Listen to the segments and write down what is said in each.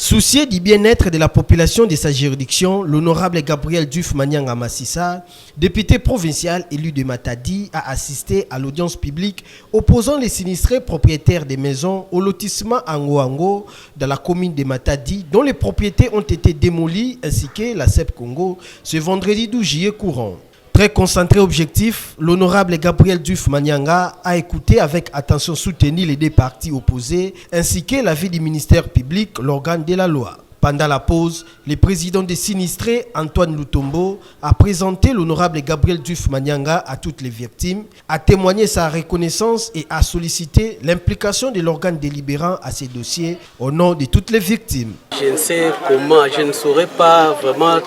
Soucié du bien-être de la population de sa juridiction, l'honorable Gabriel Diouf Manyanga Massissa, député provincial élu de Matadi, a assisté à l'audience publique opposant les sinistrés propriétaires des maisons au lotissement Ango dans la commune de Matadi, dont les propriétés ont été démolies, ainsi que la CEP Congo, ce vendredi 12 juillet courant. Très concentré objectif, l'honorable Gabriel Diouf Manyanga a écouté avec attention soutenue les deux partis opposés ainsi que l'avis du ministère public, l'organe de la loi. Pendant la pause, le président des sinistrés, Antoine Lutombo, a présenté l'honorable Gabriel Diouf Manyanga à toutes les victimes, a témoigné sa reconnaissance et a sollicité l'implication de l'organe délibérant à ces dossiers au nom de toutes les victimes. Je ne sais comment, je ne saurais pas vraiment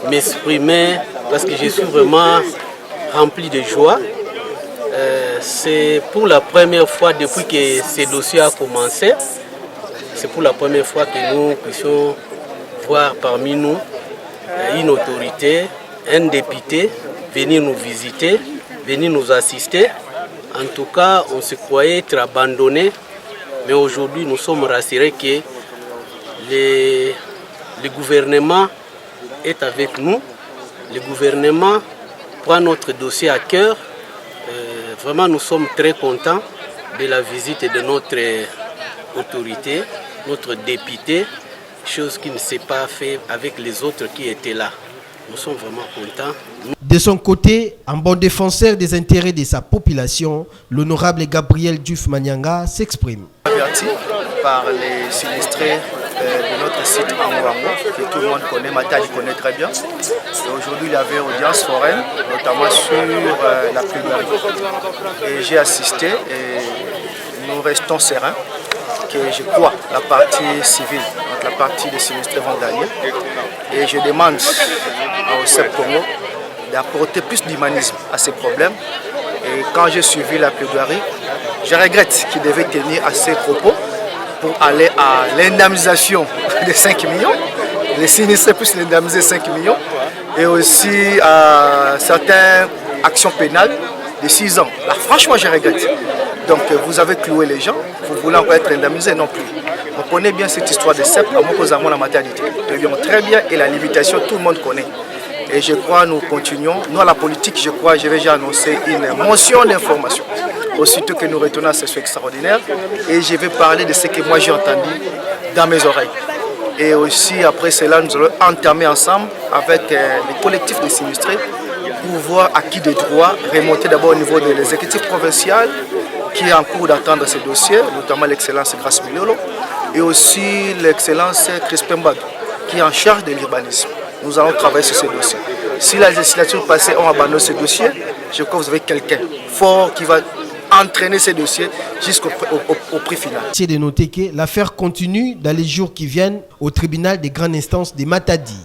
m'exprimer parce que je suis vraiment rempli de joie. C'est pour la première fois depuis que ce dossier a commencé. C'est pour la première fois que nous puissions voir parmi nous une autorité, un député venir nous visiter, venir nous assister. En tout cas, on se croyait être abandonné, mais aujourd'hui nous sommes rassurés que le gouvernement est avec nous. Le gouvernement prend notre dossier à cœur. Vraiment, nous sommes très contents de la visite de notre autorité, notre député, chose qui ne s'est pas fait avec les autres qui étaient là. Nous sommes vraiment contents. De son côté, en bon défenseur des intérêts de sa population, l'honorable Gabriel Diouf Manyanga s'exprime. Averti par les sinistrés de notre site Ango, que tout le monde connaît, Matadi connaît très bien. Aujourd'hui, il y avait audience foraine, notamment sur la plaidoirie. Et j'ai assisté et nous restons sereins que je crois la partie civile, donc la partie des sinistrés vont gagner. Et je demande au CEP Congo d'apporter plus d'humanisme à ces problèmes. Et quand j'ai suivi la plaidoirie, je regrette qu'il devait tenir à ces propos pour aller à l'indemnisation de 5 millions. Les sinistrés puissent l'indemniser 5 millions. Et aussi à certaines actions pénales de 6 ans. Là, franchement, je regrette. Donc vous avez cloué les gens, vous voulez encore être indemnisé non plus. On connaît bien cette histoire de CEP, à moins que nous avons la maternité. Nous très bien et la limitation, tout le monde connaît. Et je crois nous continuons. Nous à la politique, je crois, je vais déjà annoncer une motion d'information. Aussitôt que nous retournons à ce fait extraordinaire. Et je vais parler de ce que moi j'ai entendu dans mes oreilles. Et aussi après cela, nous allons entamer ensemble avec les collectifs de sinistrés pour voir à qui des droits remonter d'abord au niveau de l'exécutif provincial qui est en cours d'attendre ces dossiers, notamment l'excellence Grace Milolo et aussi l'excellence Crispin Badou qui est en charge de l'urbanisme. Nous allons travailler sur ces dossiers. Si la législature passée on abandonne ces dossiers, je crois que vous avez quelqu'un fort qui va entraîner ces dossiers jusqu'au prix final. C'est de noter que l'affaire continue dans les jours qui viennent au tribunal des grandes instances de Matadi.